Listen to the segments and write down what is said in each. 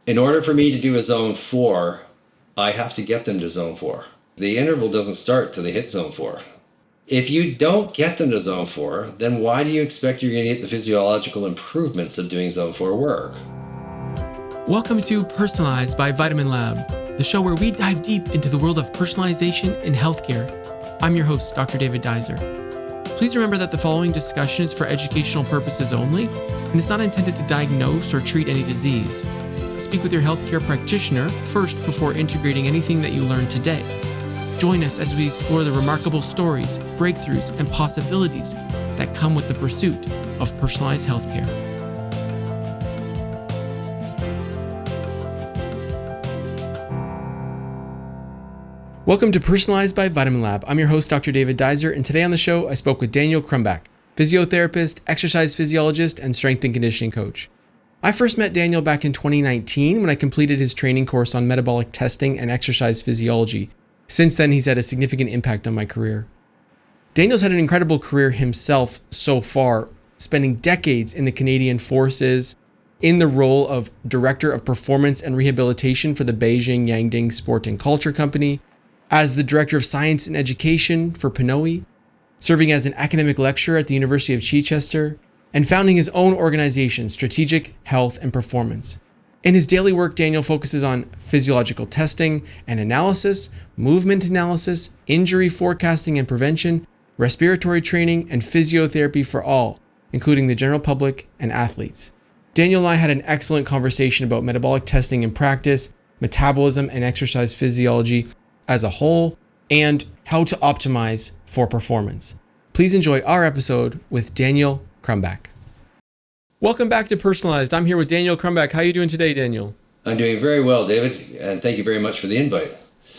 In order for me to do a zone 4, I have to get them to zone 4. The interval doesn't start till they hit zone 4. If you don't get them to zone 4, then why do you expect you're going to get the physiological improvements of doing zone 4 work? Welcome to Personalize by Vitamin Lab, the show where we dive deep into the world of personalization in healthcare. I'm your host, Dr. David Deiser. Please remember that the following discussion is for educational purposes only, and it's not intended to diagnose or treat any disease. Speak with your healthcare practitioner first before integrating anything that you learned today. Join us as we explore the remarkable stories, breakthroughs, and possibilities that come with the pursuit of personalized healthcare. Welcome to Personalized by Vitamin Lab. I'm your host, Dr. David Deiser, and today on the show, I spoke with Daniel Crumback, physiotherapist, exercise physiologist, and strength and conditioning coach. I first met Daniel back in 2019 when I completed his training course on metabolic testing and exercise physiology. Since then, he's had a significant impact on my career. Daniel's had an incredible career himself so far, spending decades in the Canadian Forces, in the role of Director of Performance and Rehabilitation for the Beijing Yangding Sport and Culture Company, as the Director of Science and Education for Pinoy, serving as an academic lecturer at the University of Chichester, and founding his own organization, Strategic Health and Performance. In his daily work, Daniel focuses on physiological testing and analysis, movement analysis, injury forecasting and prevention, respiratory training, and physiotherapy for all, including the general public and athletes. Daniel and I had an excellent conversation about metabolic testing in practice, metabolism and exercise physiology as a whole, and how to optimize for performance. Please enjoy our episode with Daniel Crumback. Welcome back to Personalized. I'm here with Daniel Crumback. How are you doing today, Daniel? I'm doing very well, David, and thank you very much for the invite.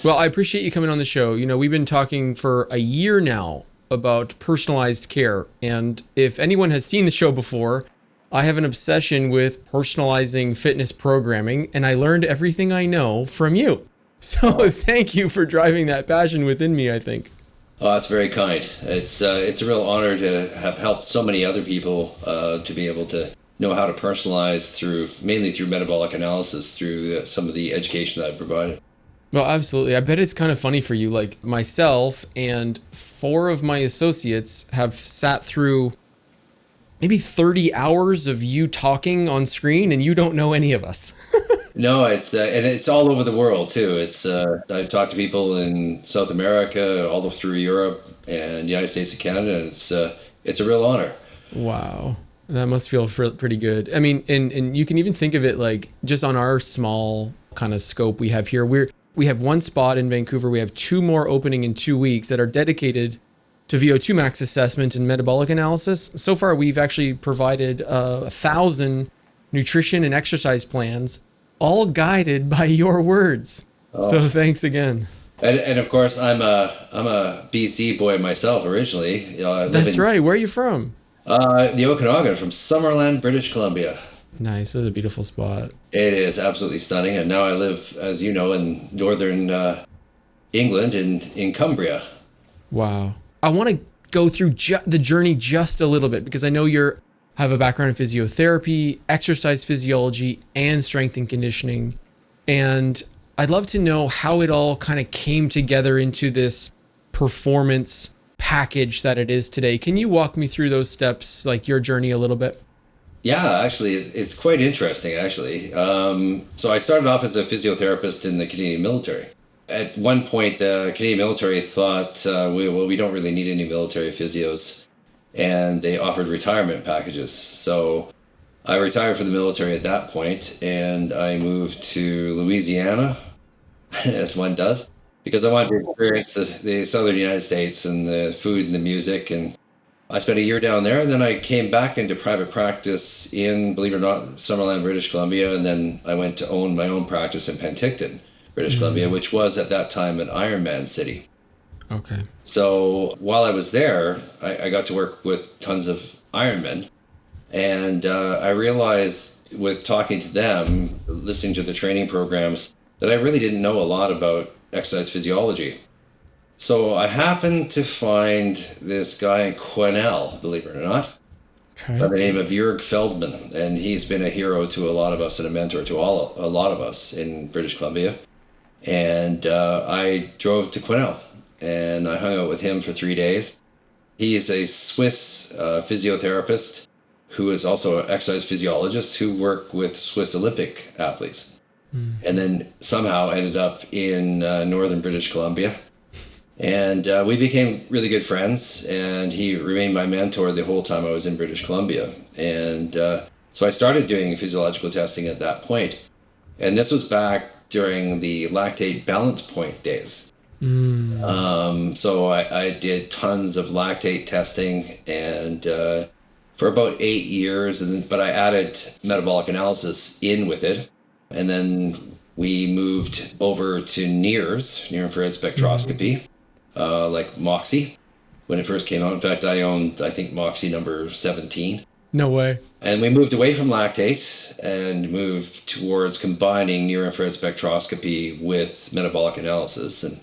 Well, I appreciate you coming on the show. You know, we've been talking for a year now about personalized care, and if anyone has seen the show before, I have an obsession with personalizing fitness programming, and I learned everything I know from you. So thank you for driving that passion within me, I think. Oh, that's very kind. It's a real honor to have helped so many other people to be able to know how to personalize mainly through metabolic analysis, through some of the education that I've provided. Well, absolutely. I bet it's kind of funny for you. Like myself and 4 of my associates have sat through maybe 30 hours of you talking on screen, and you don't know any of us. No, and it's all over the world too. I've talked to people in South America, all through Europe and the United States and Canada, and it's a real honor. Wow. That must feel pretty good. I mean, and you can even think of it like just on our small kind of scope we have here. We have 1 spot in Vancouver. We have 2 more opening in 2 weeks that are dedicated to VO2 max assessment and metabolic analysis. So far, we've actually provided 1,000 nutrition and exercise plans, all guided by your words. Oh. So thanks again. And of course, I'm a BC boy myself originally. That's right. Where are you from? The Okanagan, from Summerland, British Columbia. Nice. It's a beautiful spot. It is absolutely stunning. And now I live, as you know, in northern England, in Cumbria. Wow. I want to go through the journey just a little bit, because I know you have a background in physiotherapy, exercise physiology, and strength and conditioning. And I'd love to know how it all kind of came together into this performance package that it is today. Can you walk me through those steps, like your journey a little bit? Yeah, actually, it's quite interesting, actually. So I started off as a physiotherapist in the Canadian military. At one point, the Canadian military thought, we don't really need any military physios. And they offered retirement packages. So I retired from the military at that point, and I moved to Louisiana, as one does, because I wanted to experience the southern United States and the food and the music. And I spent a year down there, and then I came back into private practice in, believe it or not, Summerland, British Columbia, and then I went to own my own practice in Penticton, British Columbia, which was at that time an Ironman city. Okay. So while I was there, I got to work with tons of Ironmen, and I realized with talking to them, listening to the training programs, that I really didn't know a lot about exercise physiology. So I happened to find this guy in Quesnel, believe it or not. by the name of Jörg Feldman, and he's been a hero to a lot of us and a mentor to a lot of us in British Columbia. And I drove to Quesnel, and I hung out with him for 3 days. He is a Swiss physiotherapist who is also an exercise physiologist who worked with Swiss Olympic athletes, and then somehow ended up in northern British Columbia. And we became really good friends, and he remained my mentor the whole time I was in British Columbia. And so I started doing physiological testing at that point. And this was back during the lactate balance point days. So I did tons of lactate testing, and for about 8 years, but I added metabolic analysis in with it. And then we moved over to NIRS, near infrared spectroscopy, like Moxie, when it first came out. In fact, I owned, I think, Moxie number 17. No way. And we moved away from lactate and moved towards combining near infrared spectroscopy with metabolic analysis. And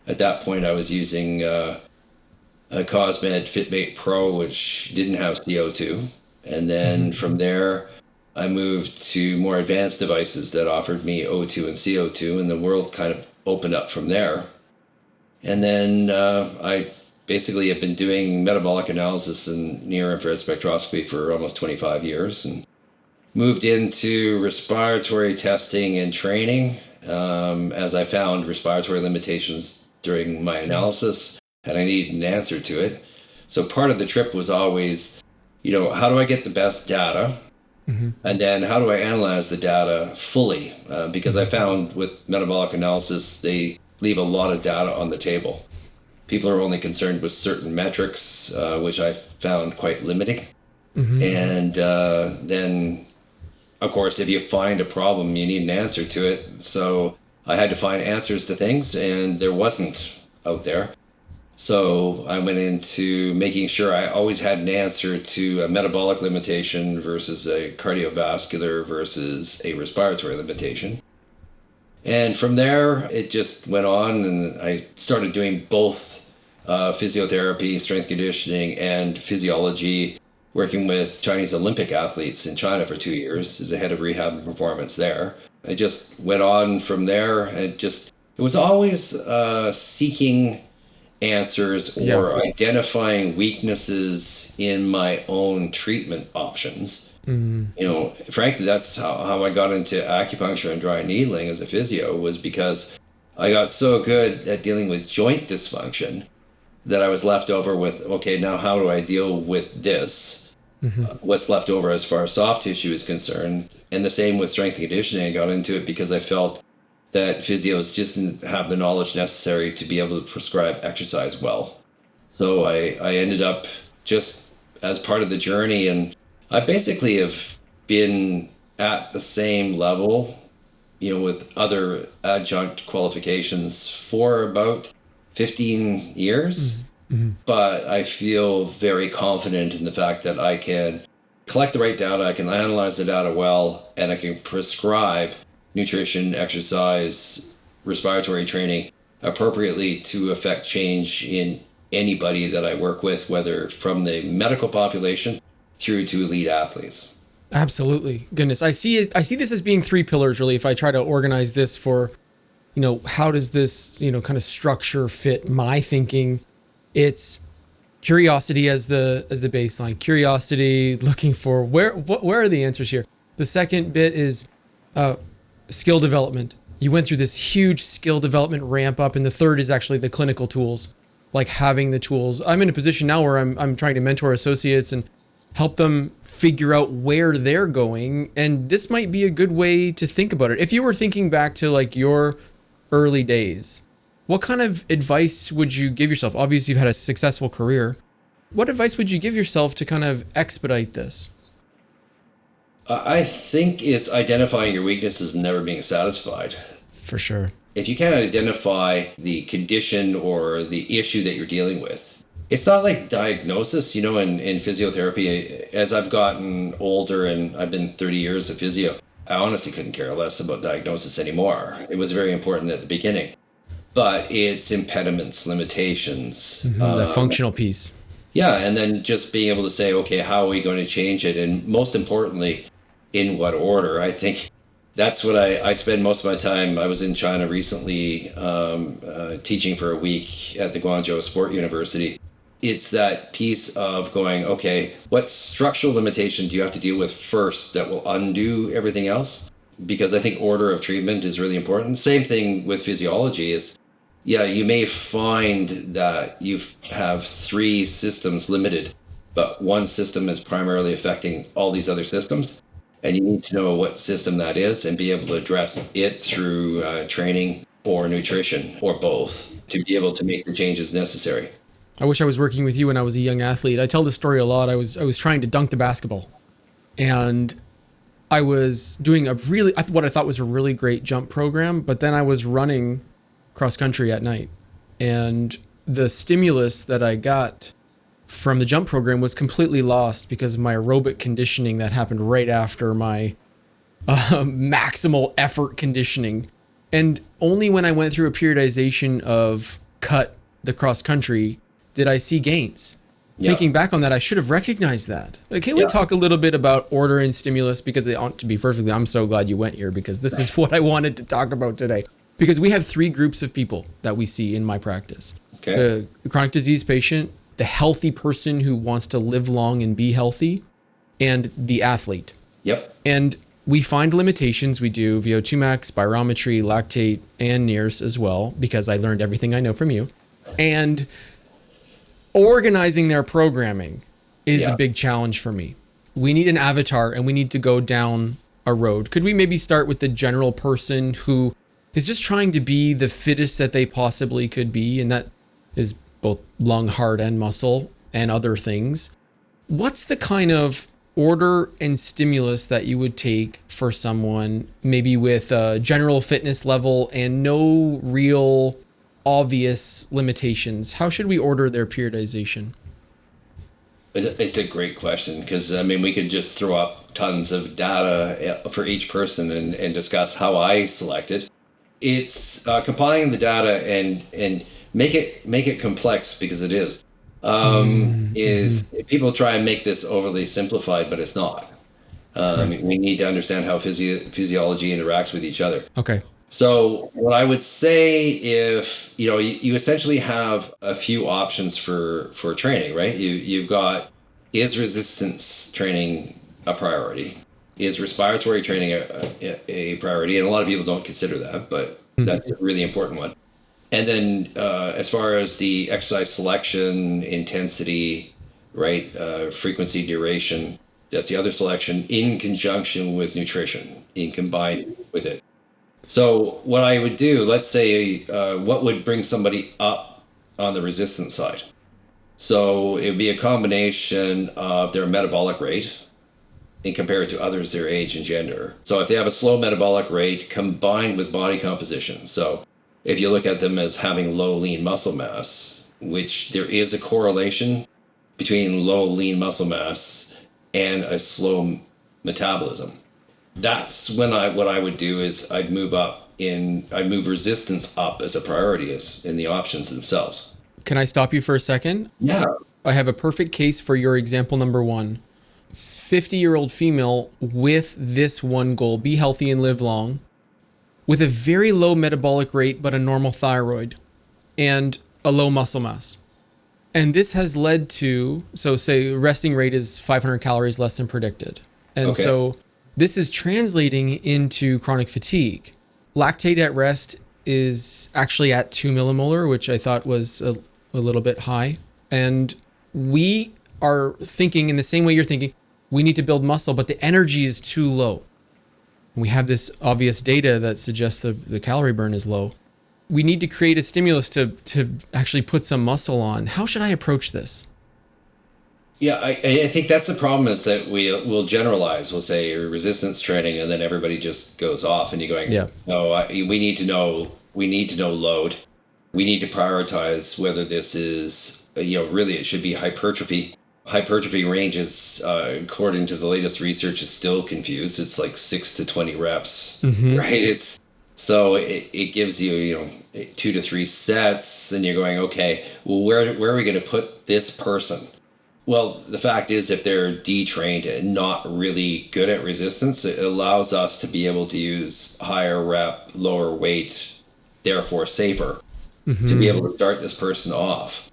at that point, I was using a Cosmed Fitmate Pro, which didn't have CO2. And then from there, I moved to more advanced devices that offered me O2 and CO2, and the world kind of opened up from there. And then I basically have been doing metabolic analysis and near-infrared spectroscopy for almost 25 years, and moved into respiratory testing and training as I found respiratory limitations during my analysis, and I needed an answer to it. So part of the trip was always, how do I get the best data? And then how do I analyze the data fully? Because I found with metabolic analysis, they leave a lot of data on the table. People are only concerned with certain metrics, which I found quite limiting. And then, of course, if you find a problem, you need an answer to it. So I had to find answers to things, and there wasn't out there. So I went into making sure I always had an answer to a metabolic limitation versus a cardiovascular versus a respiratory limitation. And from there, it just went on, and I started doing both physiotherapy, strength conditioning, and physiology, working with Chinese Olympic athletes in China for 2 years as a head of rehab and performance there. I just went on from there, and it was always seeking answers or identifying weaknesses in my own treatment options. Frankly, that's how I got into acupuncture and dry needling as a physio, was because I got so good at dealing with joint dysfunction that I was left over with, okay, now how do I deal with this? What's left over as far as soft tissue is concerned. And the same with strength and conditioning. I got into it because I felt that physios just didn't have the knowledge necessary to be able to prescribe exercise well. So I ended up just as part of the journey, and I basically have been at the same level, with other adjunct qualifications for about 15 years. But I feel very confident in the fact that I can collect the right data, I can analyze the data well, and I can prescribe nutrition, exercise, respiratory training appropriately to affect change in anybody that I work with, whether from the medical population through to elite athletes. Absolutely. Goodness. I see this as being 3 pillars, really. If I try to organize this for, how does this, kind of structure fit my thinking? It's curiosity as the baseline. Curiosity, looking for where are the answers here. The second bit is skill development. You went through this huge skill development ramp up, and the third is actually the clinical tools, like having the tools. I'm in a position now where I'm trying to mentor associates and help them figure out where they're going, and this might be a good way to think about it. If you were thinking back to like your early days, what kind of advice would you give yourself? Obviously, you've had a successful career. What advice would you give yourself to kind of expedite this? I think it's identifying your weaknesses and never being satisfied. For sure. If you can't identify the condition or the issue that you're dealing with, it's not like diagnosis, in physiotherapy. As I've gotten older, and I've been 30 years of physio, I honestly couldn't care less about diagnosis anymore. It was very important at the beginning. But it's impediments, limitations. The functional piece. Yeah, and then just being able to say, okay, how are we going to change it? And most importantly, in what order? I think that's what I spend most of my time. I was in China recently teaching for a week at the Guangzhou Sport University. It's that piece of going, okay, what structural limitation do you have to deal with first that will undo everything else? Because I think order of treatment is really important. Same thing with physiology is, yeah, you may find that you have three systems limited, but one system is primarily affecting all these other systems. And you need to know what system that is and be able to address it through training or nutrition or both to be able to make the changes necessary. I wish I was working with you when I was a young athlete. I tell this story a lot. I was trying to dunk the basketball, and I was doing what I thought was a really great jump program, but then I was running cross country at night, and the stimulus that I got from the jump program was completely lost because of my aerobic conditioning that happened right after my maximal effort conditioning. And only when I went through a periodization of cut the cross country did I see gains. Yeah. Thinking back on that, I should have recognized that. Can we talk a little bit about order and stimulus? Because to be perfectly, I'm so glad you went here, because this is what I wanted to talk about today. Because we have three groups of people that we see in my practice. Okay. The chronic disease patient, the healthy person who wants to live long and be healthy, and the athlete. Yep. And we find limitations. We do VO2 max, spirometry, lactate, and NIRS as well, because I learned everything I know from you. And organizing their programming is a big challenge for me. We need an avatar, and we need to go down a road. Could we maybe start with the general person who is just trying to be the fittest that they possibly could be, and that is both lung, heart, and muscle, and other things? What's the kind of order and stimulus that you would take for someone maybe with a general fitness level and no real obvious limitations? How should we order their periodization? It's a great question, because we could just throw up tons of data for each person and discuss how I selected. It's compiling the data and make it complex, because it is. People try and make this overly simplified, but it's not. We need to understand how physiology interacts with each other. Okay. So what I would say, if you essentially have a few options for training, right? You've got, is resistance training a priority? Is respiratory training a priority? And a lot of people don't consider that, but that's a really important one. And then as far as the exercise selection, intensity, right, frequency, duration, that's the other selection, in conjunction with nutrition, in combined with it. So what I would do, let's say, what would bring somebody up on the resistance side? So it would be a combination of their metabolic rate and compared to others, their age and gender. So if they have a slow metabolic rate combined with body composition, so if you look at them as having low lean muscle mass, which there is a correlation between low lean muscle mass and a slow metabolism. That's when what I would do is I'd move resistance up as a priority in the options themselves. Can I stop you for a second? Yeah. I have a perfect case for your example number one. 50-year-old female with this one goal, be healthy and live long, with a very low metabolic rate, but a normal thyroid and a low muscle mass. And this has led to, so say resting rate is 500 calories less than predicted. And so this is translating into chronic fatigue. Lactate at rest is actually at 2 millimolar, which I thought was a little bit high. And we are thinking in the same way you're thinking, we need to build muscle, but the energy is too low. We have this obvious data that suggests the calorie burn is low. We need to create a stimulus to actually put some muscle on. How should I approach this? Yeah, I think that's the problem, is that we'll generalize. We'll say resistance training, and then everybody just goes off, and you're going, no, we need to know load. We need to prioritize whether this is, really it should be hypertrophy. Hypertrophy ranges, according to the latest research, is still confused. It's like 6 to 20 reps, right? So it gives you, 2 to 3 sets, and you're going, okay, well, where are we going to put this person? Well, the fact is, if they're detrained and not really good at resistance, it allows us to be able to use higher rep, lower weight, therefore safer, to be able to start this person off.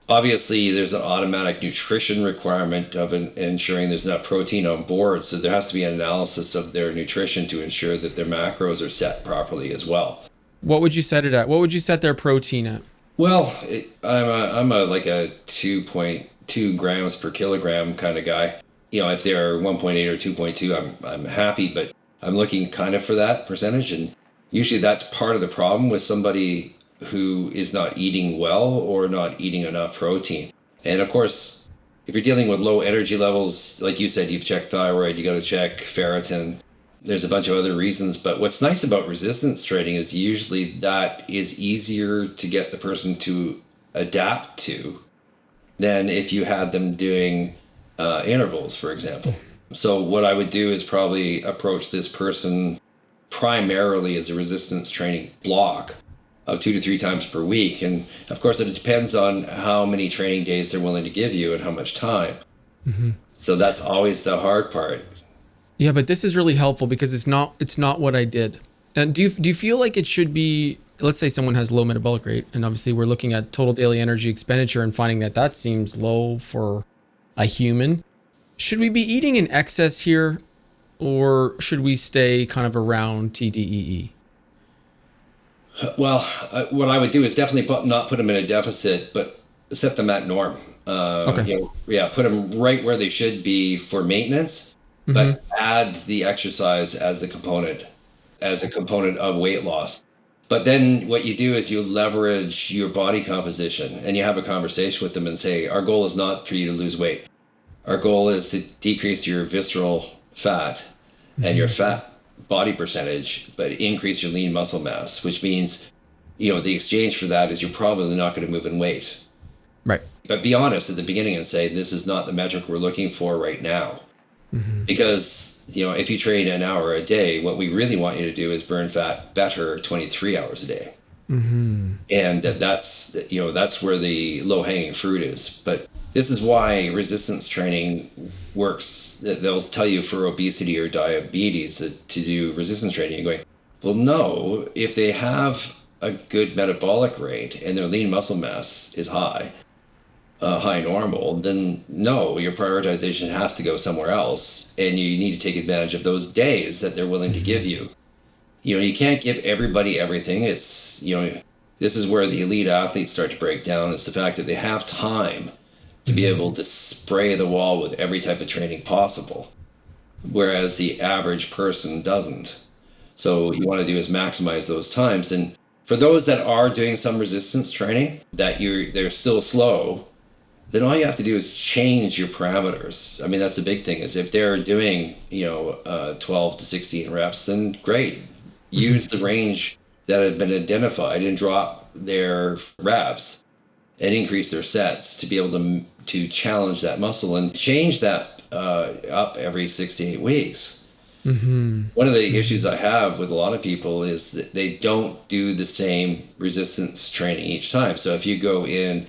Obviously, there's an automatic nutrition requirement of ensuring there's enough protein on board, so there has to be an analysis of their nutrition to ensure that their macros are set properly as well. What would you set it at? What would you set their protein at? Well, I'm a like a 2.2 grams per kilogram kind of guy. If they're 1.8 or 2.2, I'm happy, but I'm looking kind of for that percentage, and usually that's part of the problem with somebody who is not eating well or not eating enough protein. And of course, if you're dealing with low energy levels, like you said, you've checked thyroid, you got to check ferritin. There's a bunch of other reasons. But what's nice about resistance training is usually that is easier to get the person to adapt to than if you had them doing intervals, for example. So what I would do is probably approach this person primarily as a resistance training block of 2 to 3 times per week. And of course, it depends on how many training days they're willing to give you and how much time. So that's always the hard part. Yeah, but this is really helpful because it's not what I did. And do you feel like it should be, let's say someone has low metabolic rate, and obviously we're looking at total daily energy expenditure and finding that seems low for a human. Should we be eating in excess here, or should we stay kind of around TDEE? Well, what I would do is definitely not put them in a deficit, but set them at norm. Okay. Put them right where they should be for maintenance, but add the exercise as a component of weight loss. But then what you do is you leverage your body composition and you have a conversation with them and say, our goal is not for you to lose weight. Our goal is to decrease your visceral fat and your fat body percentage, but increase your lean muscle mass, which means, the exchange for that is you're probably not going to move in weight. Right. But be honest at the beginning and say, this is not the metric we're looking for right now. Because, if you train an hour a day, what we really want you to do is burn fat better 23 hours a day. And that's where the low hanging fruit is. But this is why resistance training works. They'll tell you for obesity or diabetes to do resistance training. You're going, well, no, if they have a good metabolic rate and their lean muscle mass is high normal, then no, your prioritization has to go somewhere else. And you need to take advantage of those days that they're willing to give you. You can't give everybody everything. It's, this is where the elite athletes start to break down. It's the fact that they have time to be able to spray the wall with every type of training possible, whereas the average person doesn't. So you want to do is maximize those times. And for those that are doing some resistance training, they're still slow, then all you have to do is change your parameters. I mean, that's the big thing, is if they're doing, 12 to 16 reps, then great. Use the range that have been identified and drop their reps and increase their sets to be able to challenge that muscle and change that up every 6 to 8 weeks. One of the issues I have with a lot of people is that they don't do the same resistance training each time. So if you go in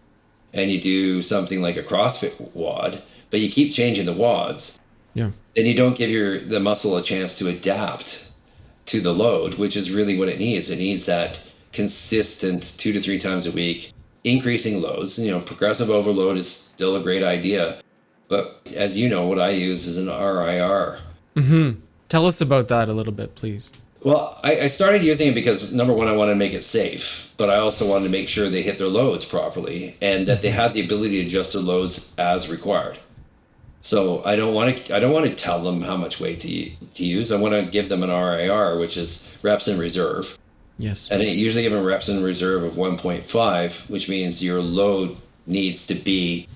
and you do something like a CrossFit WOD, but you keep changing the WODs, then you don't give the muscle a chance to adapt to the load, which is really what it needs. It needs that consistent 2 to 3 times a week, increasing loads. Progressive overload is still a great idea. But as you know, what I use is an RIR. Tell us about that a little bit, please. Well, I started using it because, number one, I wanted to make it safe, but I also wanted to make sure they hit their loads properly and that they had the ability to adjust their loads as required. So I don't want to tell them how much weight to use. I want to give them an RIR, which is reps in reserve. Yes. And I usually give them reps in reserve of 1.5, which means your load needs to be,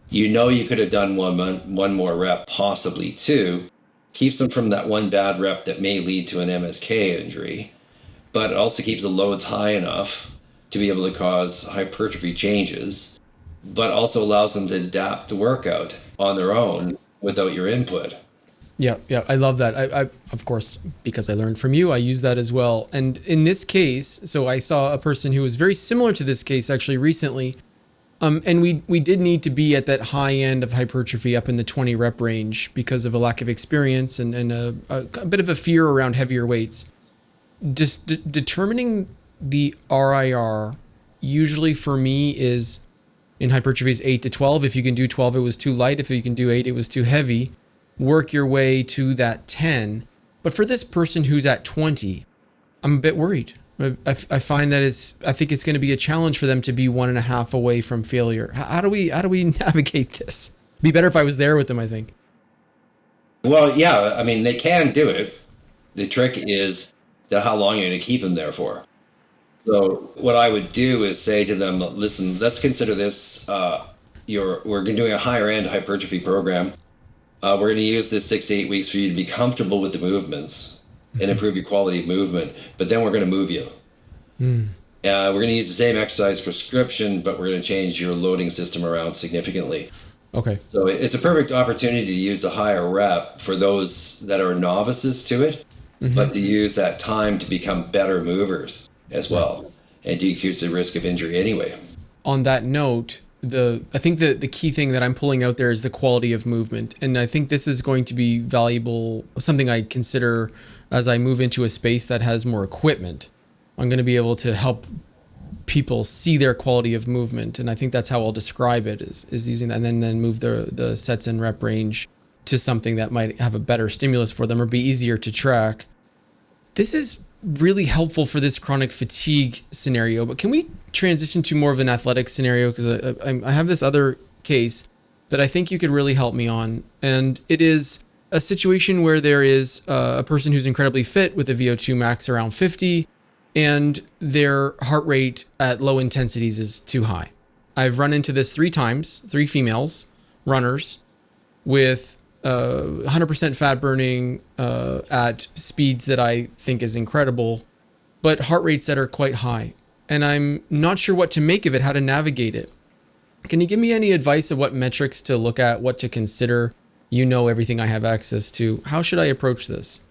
you could have done one more rep, possibly 2. Keeps them from that one bad rep that may lead to an MSK injury, but it also keeps the loads high enough to be able to cause hypertrophy changes, but also allows them to adapt the workout on their own without your input. Yeah, I love that. I of course, because I learned from you, I use that as well. And in this case, so I saw a person who was very similar to this case actually recently, And we did need to be at that high end of hypertrophy up in the 20 rep range because of a lack of experience and a bit of a fear around heavier weights. Just determining the RIR usually for me is in hypertrophy is 8 to 12. If you can do 12, it was too light. If you can do 8, it was too heavy. Work your way to that 10. But for this person who's at 20, I'm a bit worried. I find that I think it's going to be a challenge for them to be 1.5 away from failure. How do we navigate this? It'd be better if I was there with them, I think. Well, yeah, I mean, they can do it. The trick is that how long you're going to keep them there for. So what I would do is say to them, listen, let's consider this, we're doing a higher end hypertrophy program. We're going to use this 6 to 8 weeks for you to be comfortable with the movements and improve your quality of movement, but then we're going to move you. We're going to use the same exercise prescription, but we're going to change your loading system around significantly. Okay. So it's a perfect opportunity to use a higher rep for those that are novices to it, but to use that time to become better movers as well and decrease the risk of injury anyway. On that note, I think the key thing that I'm pulling out there is the quality of movement. And I think this is going to be valuable, something I consider as I move into a space that has more equipment. I'm going to be able to help people see their quality of movement. And I think that's how I'll describe it is using that and then move the sets and rep range to something that might have a better stimulus for them or be easier to track. This is really helpful for this chronic fatigue scenario, but can we transition to more of an athletic scenario? Because I have this other case that I think you could really help me on. And it is a situation where there is a person who's incredibly fit with a VO2 max around 50 and their heart rate at low intensities is too high. I've run into this 3 times, 3 females, runners, with 100% fat burning at speeds that I think is incredible, but heart rates that are quite high. And I'm not sure what to make of it, how to navigate it. Can you give me any advice of what metrics to look at, what to consider? You know everything I have access to. How should I approach this?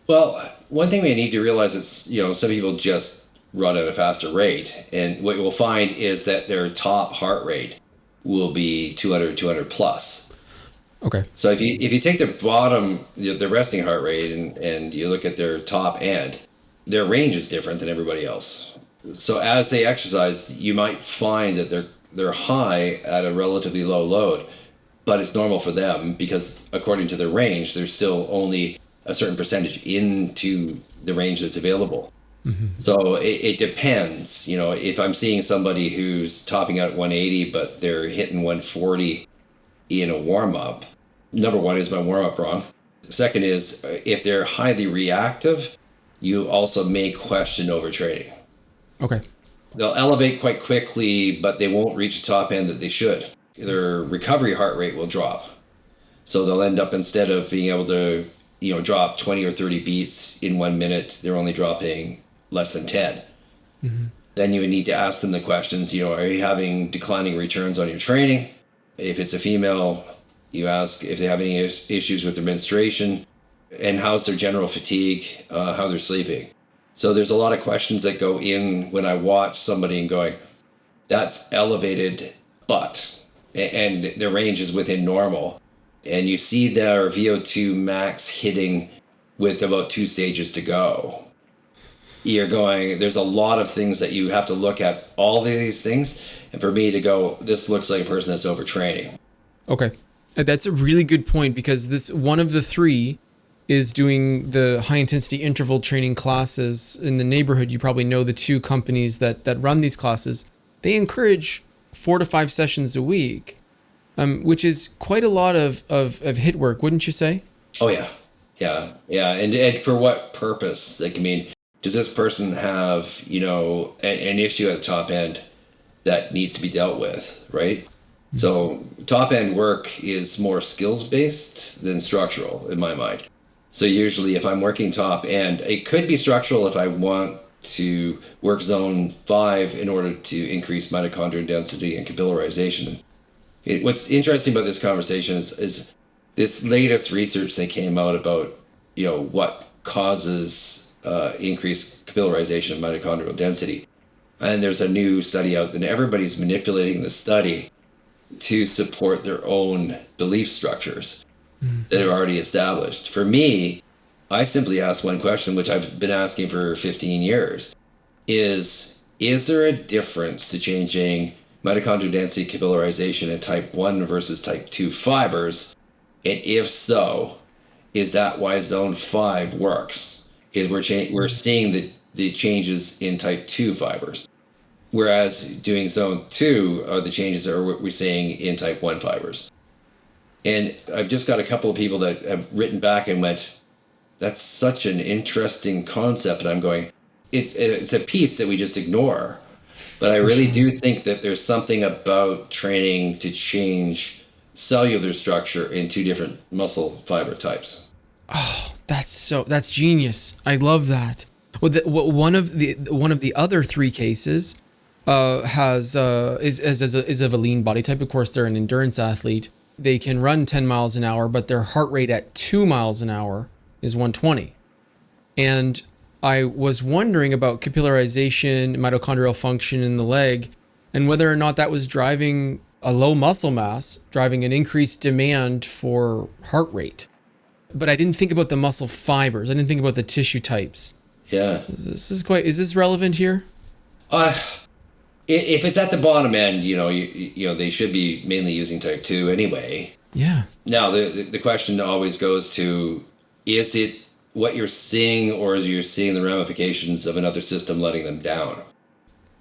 Well, one thing we need to realize is, some people just run at a faster rate. And what you'll find is that their top heart rate will be 200 plus. Okay. So if you take their bottom, the resting heart rate, and you look at their top end, their range is different than everybody else. So as they exercise, you might find that they're high at a relatively low load, but it's normal for them because according to their range, there's still only a certain percentage into the range that's available. So it depends. If I'm seeing somebody who's topping out at 180, but they're hitting 140 in a warm-up, number one, is my warm-up wrong? Second is, if they're highly reactive, you also may question overtraining. Okay. They'll elevate quite quickly, but they won't reach the top end that they should. Their recovery heart rate will drop. So they'll end up, instead of being able to, drop 20 or 30 beats in 1 minute, they're only dropping less than 10. Then you would need to ask them the questions, are you having declining returns on your training? If it's a female, you ask if they have any issues with their menstruation and how's their general fatigue, how they're sleeping. So there's a lot of questions that go in when I watch somebody and going, that's elevated, and their range is within normal. And you see their VO2 max hitting with about 2 stages to go. You're going, there's a lot of things that you have to look at, all of these things. And for me to go, this looks like a person that's overtraining. Okay. That's a really good point, because this one of the 3 is doing the high intensity interval training classes in the neighborhood. You probably know the 2 companies that run these classes. They encourage 4 to 5 sessions a week, which is quite a lot of HIIT work, wouldn't you say? Oh, yeah. Yeah. And for what purpose? Does this person have, an issue at the top end that needs to be dealt with, right? So top end work is more skills based than structural in my mind. So usually if I'm working top end, it could be structural if I want to work zone 5 in order to increase mitochondrial density and capillarization. What's interesting about this conversation is this latest research that came out about, what causes increased capillarization and mitochondrial density. And there's a new study out, and everybody's manipulating the study to support their own belief structures that are already established. For me, I simply ask one question, which I've been asking for 15 years, is there a difference to changing mitochondrial density capillarization in type 1 versus type 2 fibers? And if so, is that why zone 5 works? Is we're seeing the changes in type 2 fibers, whereas doing zone 2 are the changes are what we're seeing in type 1 fibers. And I've just got a couple of people that have written back and went, that's such an interesting concept. And I'm going, it's a piece that we just ignore. But I really do think that there's something about training to change cellular structure in 2 different muscle fiber types. Oh, that's genius. I love that. Well, one of the other 3 cases is of a lean body type. Of course, they're an endurance athlete. They can run 10 miles an hour, but their heart rate at 2 miles an hour is 120. And I was wondering about capillarization, mitochondrial function in the leg, and whether or not that was driving a low muscle mass, driving an increased demand for heart rate. But I didn't think about the muscle fibers. I didn't think about the tissue types. Yeah. Is this relevant here? If it's at the bottom end, you know, they should be mainly using type 2 anyway. Yeah. Now, the question always goes to, is it what you're seeing, or is you're seeing the ramifications of another system letting them down?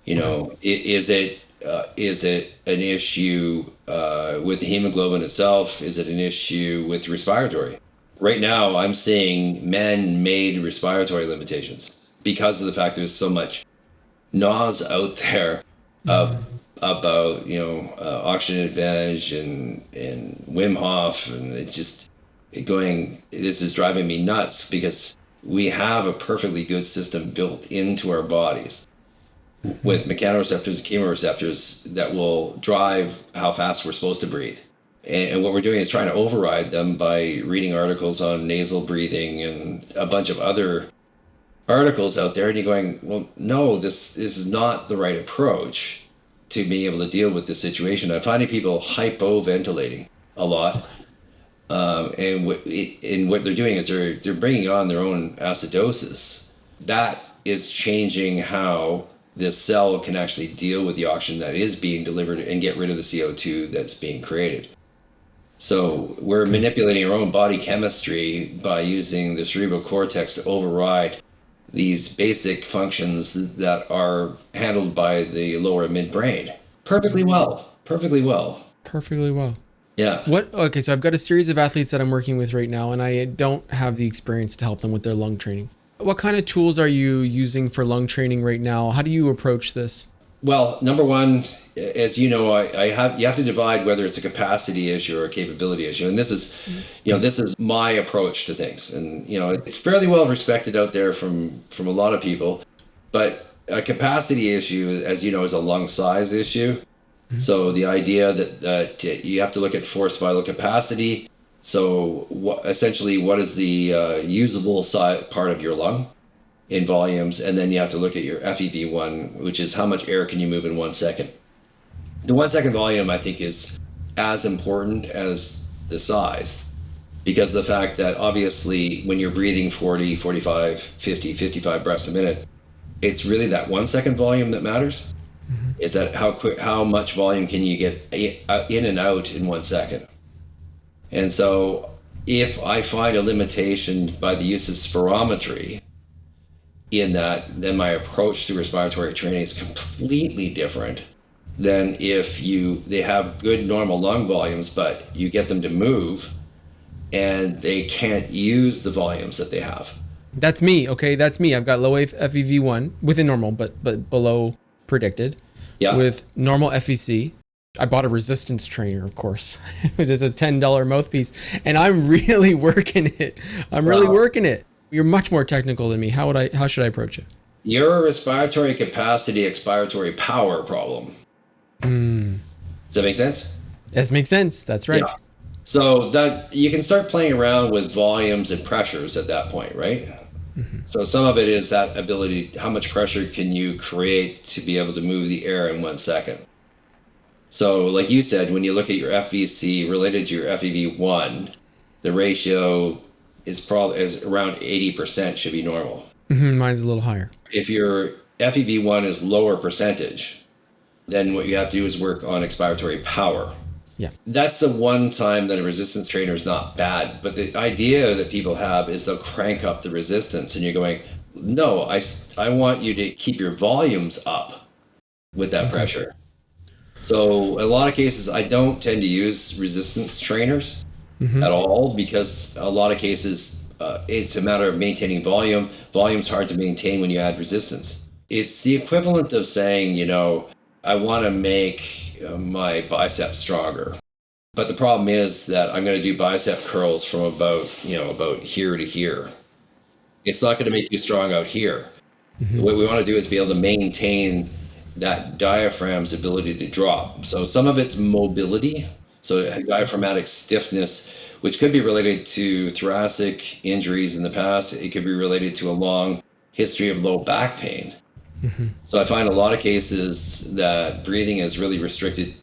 You know, is it an issue with the hemoglobin itself? Is it an issue with respiratory? Right now, I'm seeing man-made respiratory limitations because of the fact there's so much NOS out there about, you know, oxygen advantage and Wim Hof, and it's just this is driving me nuts because we have a perfectly good system built into our bodies with mechanoreceptors and chemoreceptors that will drive how fast we're supposed to breathe. And what we're doing is trying to override them by reading articles on nasal breathing and a bunch of other articles out there. And you're going, well, no, this is not the right approach to being able to deal with this situation. I'm finding people hypoventilating a lot. And what they're doing is they're bringing on their own acidosis. That is changing how the cell can actually deal with the oxygen that is being delivered and get rid of the CO2 that's being created. So we're manipulating our own body chemistry by using the cerebral cortex to override these basic functions that are handled by the lower midbrain perfectly well. Perfectly well. Yeah. Okay, so I've got a series of athletes that I'm working with right now, and I don't have the experience to help them with their lung training. What kind of tools are you using for lung training right now? How do you approach this? Well, number one, as you know, you have to divide whether it's a capacity issue or a capability issue, and this is my approach to things, and it's fairly well respected out there from a lot of people. But a capacity issue, as you know, is a lung size issue. Mm-hmm. So the idea that you have to look at forced vital capacity. So essentially, what is the usable part of your lung in volumes, and then you have to look at your FEV1, which is how much air can you move in 1 second. The 1 second volume, I think, is as important as the size, because of the fact that obviously when you're breathing 40, 45, 50, 55 breaths a minute, it's really that 1 second volume that matters. Mm-hmm. Is that how much volume can you get in and out in 1 second? And so if I find a limitation by the use of spirometry in that, then my approach to respiratory training is completely different than if they have good normal lung volumes, but you get them to move and they can't use the volumes that they have. That's me. Okay, that's me. I've got low FEV1 within normal, but below predicted. Yeah. With normal FEC. I bought a resistance trainer, of course, which is a $10 mouthpiece, and I'm really working it. Really working it. You're much more technical than me. How should I approach it? You're a respiratory capacity, expiratory power problem. Does that make sense? That makes sense. That's right. Yeah. So that you can start playing around with volumes and pressures at that point, right? So some of it is that ability, how much pressure can you create to be able to move the air in 1 second? So like you said, when you look at your FVC related to your FEV1, the ratio is around 80% should be normal. Mine's a little higher. If your FEV1 is lower percentage, then what you have to do is work on expiratory power. Yeah. That's the one time that a resistance trainer is not bad. But the idea that people have is they'll crank up the resistance, and you're going, no, I want you to keep your volumes up with that pressure. So in a lot of cases, I don't tend to use resistance trainers at all, because a lot of cases, it's a matter of maintaining volume. Volume's hard to maintain when you add resistance. It's the equivalent of saying, I want to make my bicep stronger. But the problem is that I'm going to do bicep curls from about here to here. It's not going to make you strong out here. What we want to do is be able to maintain that diaphragm's ability to drop. So some of it's mobility, so diaphragmatic stiffness, which could be related to thoracic injuries in the past. It could be related to a long history of low back pain. So I find a lot of cases that breathing is really restricted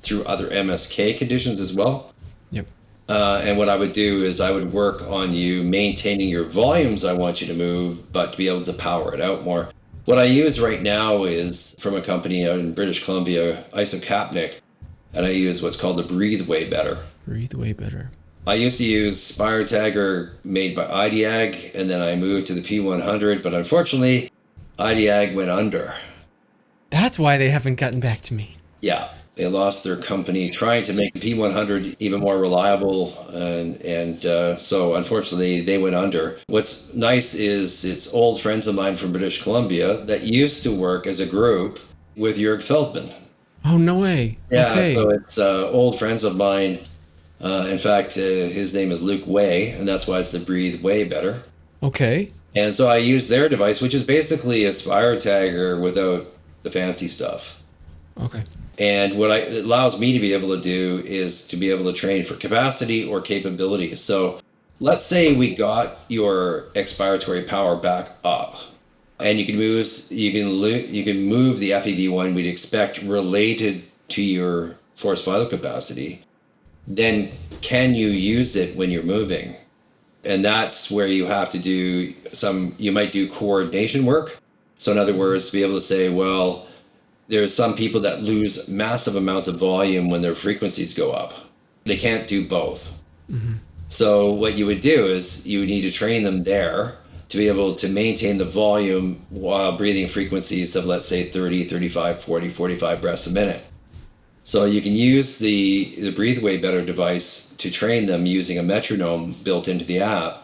through other MSK conditions as well. Yep. And what I would do is I would work on you maintaining your volumes I want you to move, but to be able to power it out more. What I use right now is from a company out in British Columbia, Isocapnic, and I use what's called the Breathe Way Better. Breathe Way Better. I used to use Spirotagger made by IDEAG, and then I moved to the P100, but unfortunately, IDEAG went under. That's why they haven't gotten back to me. Yeah, they lost their company trying to make the P100 even more reliable, and so unfortunately they went under. What's nice is it's old friends of mine from British Columbia that used to work as a group with Jörg Feldman. Oh, no way. Yeah, Okay. So it's old friends of mine. In fact, his name is Luke Way, and that's why it's the Breathe Way Better. Okay. And so I use their device, which is basically a Spirotagger without the fancy stuff. Okay. And what it allows me to be able to do is to be able to train for capacity or capability. So let's say we got your expiratory power back up, and you can move the FEV1 we'd expect related to your forced vital capacity. Then can you use it when you're moving? And that's where you have to do you might do coordination work. So in other words, to be able to say, well, there's some people that lose massive amounts of volume when their frequencies go up. They can't do both. So what you would do is you would need to train them there to be able to maintain the volume while breathing frequencies of, let's say, 30, 35, 40, 45 breaths a minute. So you can use the Breathe Way Better device to train them using a metronome built into the app,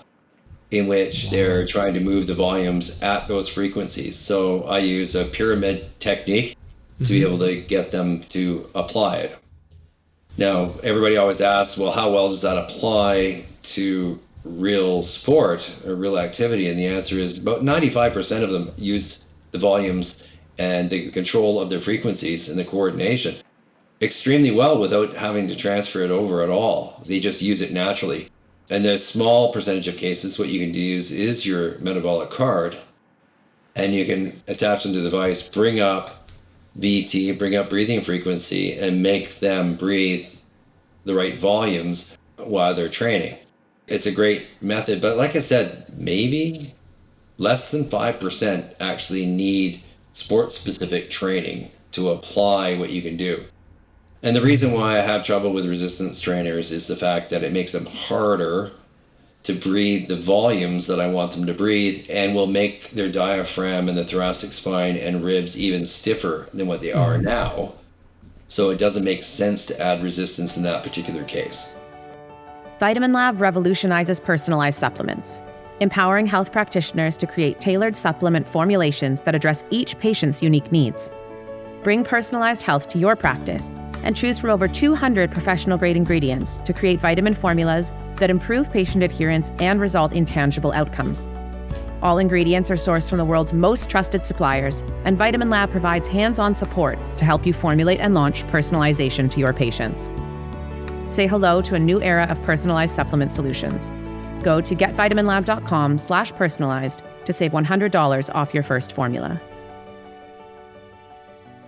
in which they're trying to move the volumes at those frequencies. So I use a pyramid technique to be able to get them to apply it. Now, everybody always asks, well, how well does that apply to real sport or real activity? And the answer is about 95% of them use the volumes and the control of their frequencies and the coordination extremely well without having to transfer it over at all. They just use it naturally. And the small percentage of cases, what you can use is your metabolic card, and you can attach them to the device, bring up BT, bring up breathing frequency, and make them breathe the right volumes while they're training. It's a great method, but like I said, maybe less than 5% actually need sport-specific training to apply what you can do. And the reason why I have trouble with resistance trainers is the fact that it makes them harder to breathe the volumes that I want them to breathe, and will make their diaphragm and the thoracic spine and ribs even stiffer than what they are now. So it doesn't make sense to add resistance in that particular case. Vitamin Lab revolutionizes personalized supplements, empowering health practitioners to create tailored supplement formulations that address each patient's unique needs. Bring personalized health to your practice and choose from over 200 professional-grade ingredients to create vitamin formulas that improve patient adherence and result in tangible outcomes. All ingredients are sourced from the world's most trusted suppliers, and Vitamin Lab provides hands-on support to help you formulate and launch personalization to your patients. Say hello to a new era of personalized supplement solutions. Go to getvitaminlab.com/personalized to save $100 off your first formula.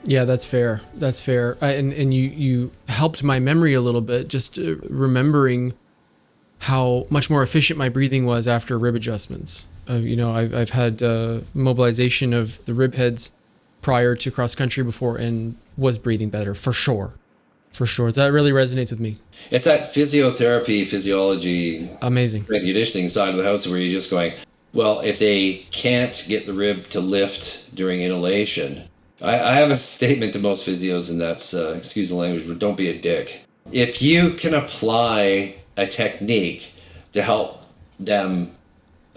Yeah, that's fair. That's fair. And you helped my memory a little bit, just remembering how much more efficient my breathing was after rib adjustments. I've had mobilization of the rib heads prior to cross country before and was breathing better for sure. For sure. That really resonates with me. It's that physiotherapy, physiology, amazing conditioning side of the house where you're just going, well, if they can't get the rib to lift during inhalation, I have a statement to most physios, and that's, excuse the language, but don't be a dick. If you can apply a technique to help them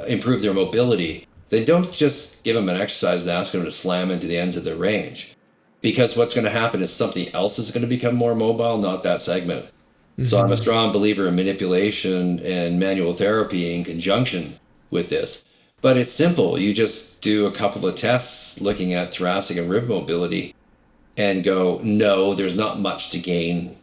improve their mobility, then don't just give them an exercise and ask them to slam into the ends of their range. Because what's going to happen is something else is going to become more mobile, not that segment. Mm-hmm. So I'm a strong believer in manipulation and manual therapy in conjunction with this. But it's simple. You just do a couple of tests looking at thoracic and rib mobility and go, no, there's not much to gain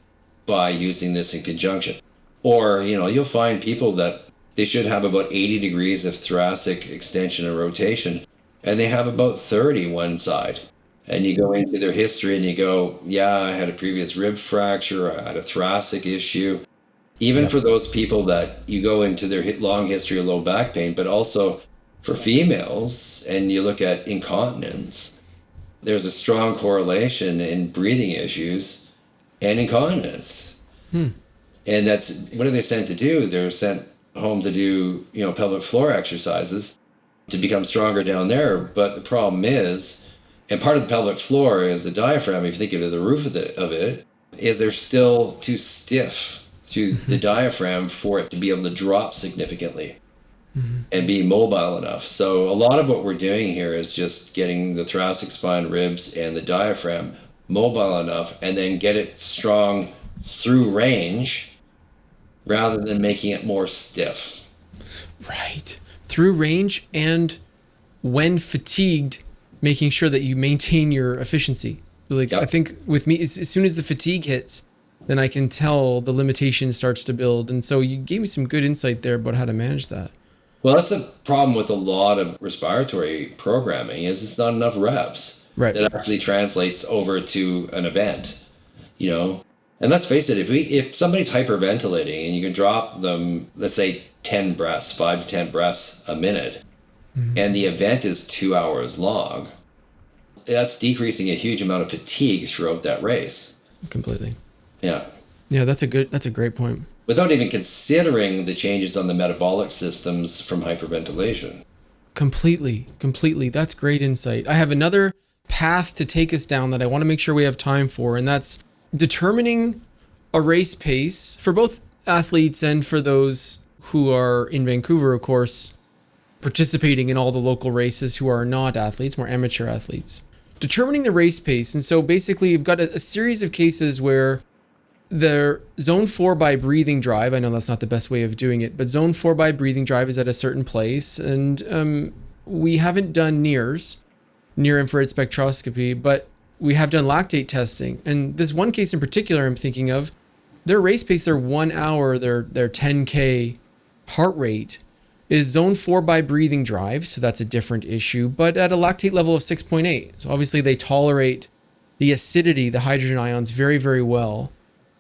by using this in conjunction. Or, you'll find people that they should have about 80 degrees of thoracic extension and rotation, and they have about 30 one side. And you go into their history and you go, yeah, I had a previous rib fracture, I had a thoracic issue. Even for those people that you go into their long history of low back pain, but also for females, and you look at incontinence, there's a strong correlation in breathing issues and incontinence. And that's, what are they sent to do? They're sent home to do, pelvic floor exercises to become stronger down there. But the problem is, and part of the pelvic floor is the diaphragm, if you think of the roof of it, is they're still too stiff through the diaphragm for it to be able to drop significantly and be mobile enough. So a lot of what we're doing here is just getting the thoracic spine, ribs, and the diaphragm mobile enough, and then get it strong through range rather than making it more stiff. Right. Through range, and when fatigued, making sure that you maintain your efficiency. I think with me, as soon as the fatigue hits, then I can tell the limitation starts to build. And so you gave me some good insight there about how to manage that. Well, that's the problem with a lot of respiratory programming, is it's not enough reps. Right. That actually translates over to an event, And let's face it, if somebody's hyperventilating and you can drop them, let's say 10 breaths, 5 to 10 breaths a minute, and the event is 2 hours long, that's decreasing a huge amount of fatigue throughout that race. Completely. Yeah. Yeah, that's a great point. Without even considering the changes on the metabolic systems from hyperventilation. Completely. That's great insight. I have another path to take us down that I want to make sure we have time for, and that's determining a race pace for both athletes and for those who are in Vancouver, of course, participating in all the local races who are not athletes, more amateur athletes. Determining the race pace. And so basically you've got a series of cases where the zone 4 by breathing drive, I know that's not the best way of doing it, but zone 4 by breathing drive is at a certain place. And we haven't done near infrared spectroscopy, but we have done lactate testing. And this one case in particular I'm thinking of, their race pace, their 1 hour, their 10K heart rate is zone 4 by breathing drive. So that's a different issue, but at a lactate level of 6.8. So obviously they tolerate the acidity, the hydrogen ions very, very well.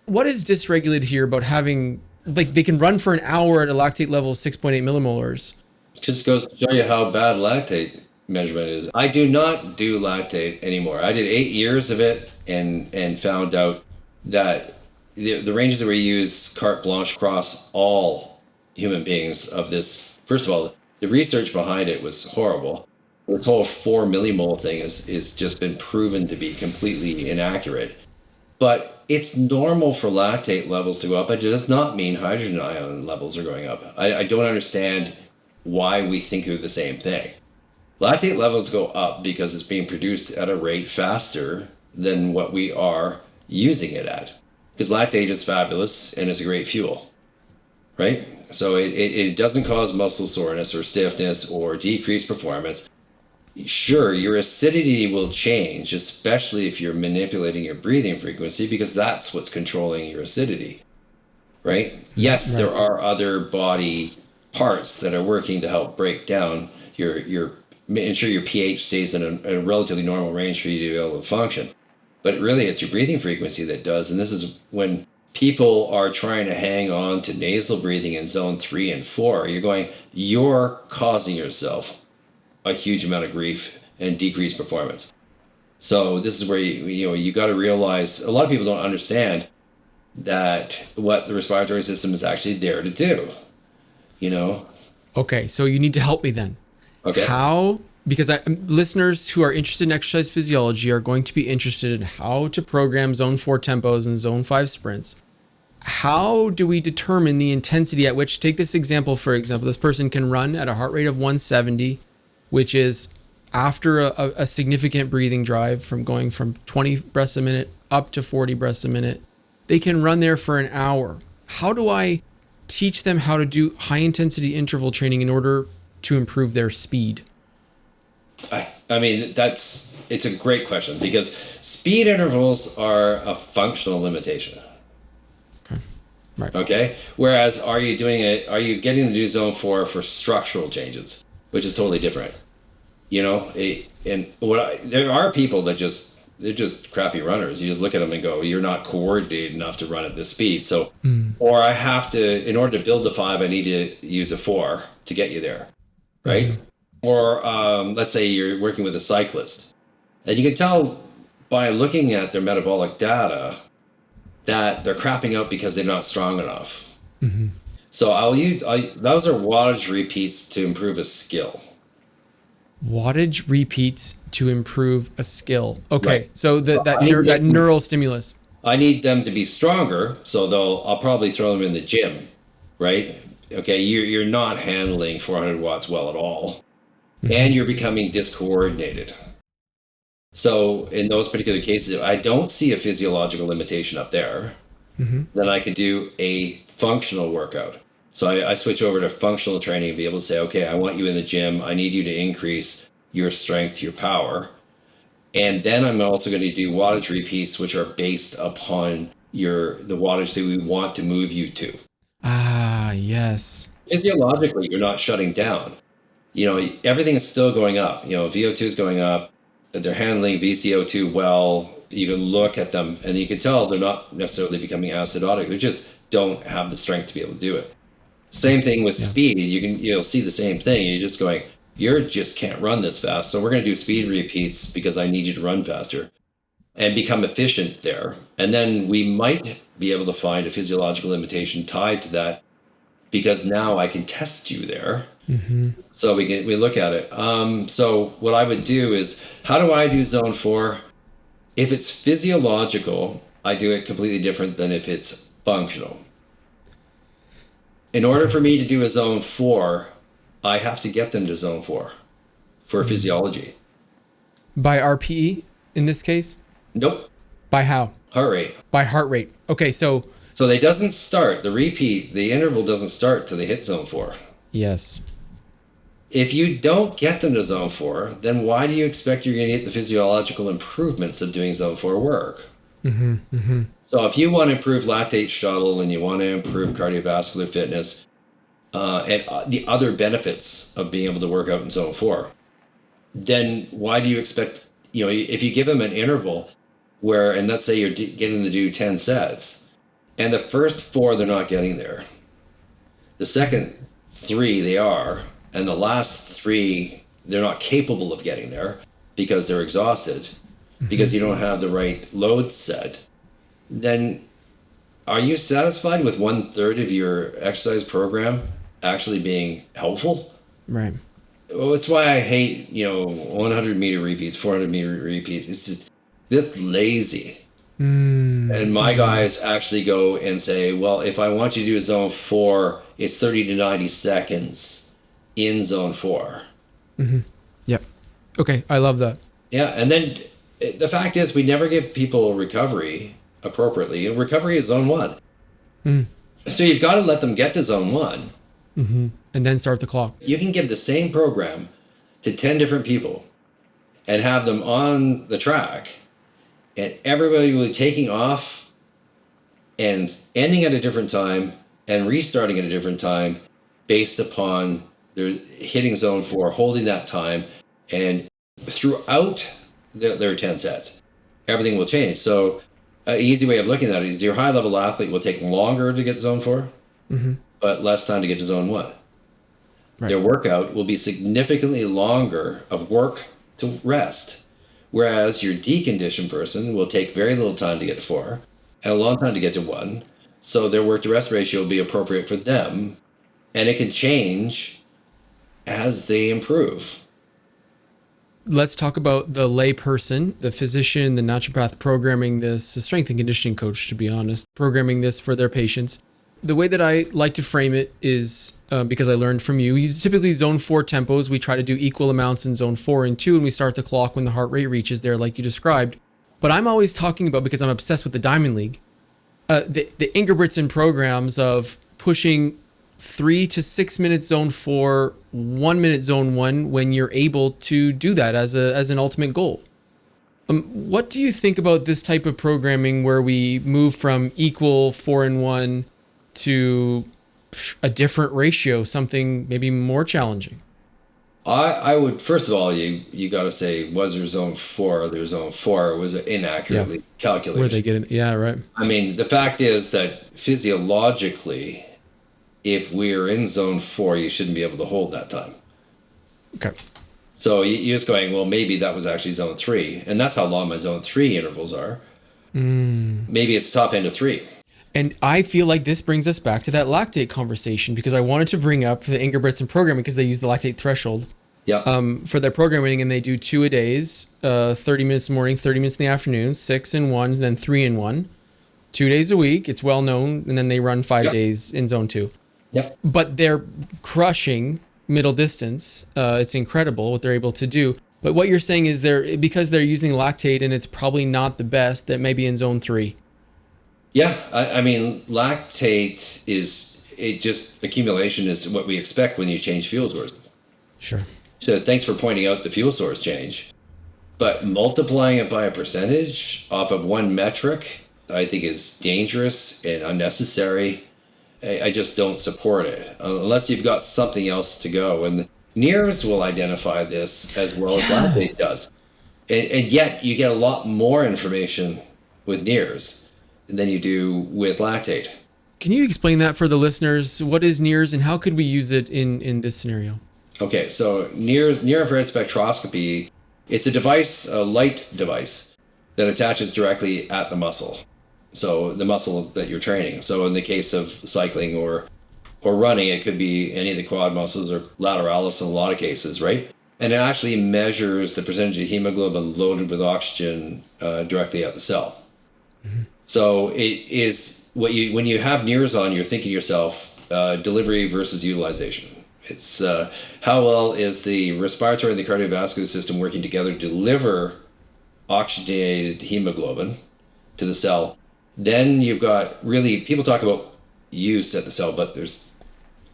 What is dysregulated here about having, they can run for an hour at a lactate level of 6.8 millimolars? Just goes to show you how bad lactate measurement is. I do not do lactate anymore. I did 8 years of it and found out that the ranges that we use carte blanche across all human beings of this. First of all, the research behind it was horrible. This whole 4 millimole thing is just been proven to be completely inaccurate. But it's normal for lactate levels to go up, but it does not mean hydrogen ion levels are going up. I don't understand why we think they're the same thing. Lactate levels go up because it's being produced at a rate faster than what we are using it at. Because lactate is fabulous and it's a great fuel. Right? So it doesn't cause muscle soreness or stiffness or decreased performance. Sure, your acidity will change, especially if you're manipulating your breathing frequency, because that's what's controlling your acidity. Right? Yes, there are other body parts that are working to help break down your ensure your pH stays in a relatively normal range for you to be able to function. But really, it's your breathing frequency that does. And this is when people are trying to hang on to nasal breathing in zone 3 and 4, you're causing yourself a huge amount of grief and decreased performance. So this is where you got to realize, a lot of people don't understand that what the respiratory system is actually there to do, Okay, so you need to help me then. Okay. How? Because listeners who are interested in exercise physiology are going to be interested in how to program zone 4 tempos and zone 5 sprints. How do we determine the intensity at which, take this example, for example, this person can run at a heart rate of 170, which is after a significant breathing drive from going from 20 breaths a minute up to 40 breaths a minute. They can run there for an hour. How do I teach them how to do high intensity interval training in order to improve their speed? I mean, it's a great question, because speed intervals are a functional limitation. Okay. Right. Okay. Whereas, are you getting to do zone 4 for structural changes, which is totally different. There are people that they're just crappy runners. You just look at them and go, you're not coordinated enough to run at this speed. So, or I have to, in order to build a 5, I need to use a 4 to get you there. Right. Mm-hmm. Or let's say you're working with a cyclist, and you can tell by looking at their metabolic data that they're crapping out because they're not strong enough. Mm-hmm. So those are wattage repeats to improve a skill. Wattage repeats to improve a skill. Okay, right. So that neural stimulus. I need them to be stronger, so I'll probably throw them in the gym, right? Okay, you're not handling 400 watts well at all, and you're becoming discoordinated. So in those particular cases, if I don't see a physiological limitation up there, then I could do a functional workout. So I switch over to functional training and be able to say, okay, I want you in the gym. I need you to increase your strength, your power. And then I'm also going to do wattage repeats, which are based upon the wattage that we want to move you to. Ah, yes. Physiologically, you're not shutting down. Everything is still going up. VO2 is going up. They're handling VCO2 well. You can look at them and you can tell they're not necessarily becoming acidotic. They just don't have the strength to be able to do it. Same thing with speed. You'll see the same thing. You're just going, you just can't run this fast. So we're going to do speed repeats because I need you to run faster and become efficient there. And then we might be able to find a physiological limitation tied to that, because now I can test you there. Mm-hmm. So we look at it. So what I would do is, how do I do zone 4? If it's physiological, I do it completely different than if it's functional. In order for me to do a zone 4, I have to get them to zone 4 for physiology. By RPE in this case? Nope. By how? Heart rate. By heart rate. Okay, so they doesn't start, the interval doesn't start till they hit zone 4. Yes. If you don't get them to zone 4, then why do you expect you're going to get the physiological improvements of doing zone 4 work? Mm-hmm, mm-hmm. So if you want to improve lactate shuttle and you want to improve cardiovascular fitness and the other benefits of being able to work out in zone 4, then why do you expect, if you give them an interval where, and let's say you're getting to do 10 sets, and the first 4 they're not getting there, the second 3 they are, and the last 3 they're not capable of getting there because they're exhausted, because you don't have the right load set, then are you satisfied with 1/3 of your exercise program actually being helpful? Right. Well, that's why I hate, 100 meter repeats, 400 meter repeats. It's just this lazy. And my guys actually go and say, well, if I want you to do a zone 4, it's 30 to 90 seconds in zone 4. Mm-hmm. Yep. Okay. I love that. Yeah. And then the fact is, we never give people recovery appropriately. And recovery is zone 1. So you've got to let them get to zone 1. Mm-hmm. And then start the clock. You can give the same program to 10 different people and have them on the track, and everybody will be taking off and ending at a different time and restarting at a different time based upon their hitting zone 4, holding that time, and throughout their 10 sets, everything will change. So an easy way of looking at it is your high-level athlete will take longer to get zone 4, but less time to get to zone 1. Right. Their workout will be significantly longer of work to rest, whereas your deconditioned person will take very little time to get to 4 and a long time to get to 1. So their work to rest ratio will be appropriate for them, and it can change as they improve. Let's talk about the lay person, the physician, the naturopath programming this, the strength and conditioning coach, to be honest, programming this for their patients. The way that I like to frame it is, because I learned from you, use typically zone 4 tempos. We try to do equal amounts in zone 4 and 2, and we start the clock when the heart rate reaches there, like you described. But I'm always talking about, because I'm obsessed with the Diamond League, the Ingebrigtsen programs of pushing 3 to 6 minutes zone 4, 1 minute zone 1, when you're able to do that as an ultimate goal. What do you think about this type of programming where we move from equal 4 and 1 to a different ratio, something maybe more challenging? I would, first of all, you got to say, was there zone 4 or their zone 4 was inaccurately calculated? Where they get it? Yeah, right. I mean, the fact is that physiologically, if we're in zone 4, you shouldn't be able to hold that time. Okay. So you're just going, well, maybe that was actually zone 3. And that's how long my zone 3 intervals are. Maybe it's top end of 3. And I feel like this brings us back to that lactate conversation, because I wanted to bring up the Ingebrigtsen programming because they use the lactate threshold for their programming, and they do 2 a days, 30 minutes in the morning, 30 minutes in the afternoon, 6 in 1, then 3 in 1, 2 days a week. It's well known. And then they run 5 days in zone 2. Yep. But they're crushing middle distance. It's incredible what they're able to do. But what you're saying is because they're using lactate and it's probably not the best, that maybe in zone 3. Yeah, I mean, lactate accumulation is what we expect when you change fuel sources. Sure. So thanks for pointing out the fuel source change. But multiplying it by a percentage off of one metric, I think is dangerous and unnecessary. I just don't support it unless you've got something else to go. And NIRS will identify this as well as lactate does. And yet you get a lot more information with NIRS than you do with lactate. Can you explain that for the listeners? What is NIRS and how could we use it in this scenario? Okay, so near-infrared spectroscopy, it's a device, a light device, that attaches directly at the muscle. So the muscle that you're training. So in the case of cycling or running, it could be any of the quad muscles or lateralis in a lot of cases, right? And it actually measures the percentage of hemoglobin loaded with oxygen directly at the cell. Mm-hmm. So it is when you have NIRS on, you're thinking to yourself, delivery versus utilization. It's how well is the respiratory and the cardiovascular system working together to deliver oxygenated hemoglobin to the cell. Then you've got really, people talk about use at the cell, but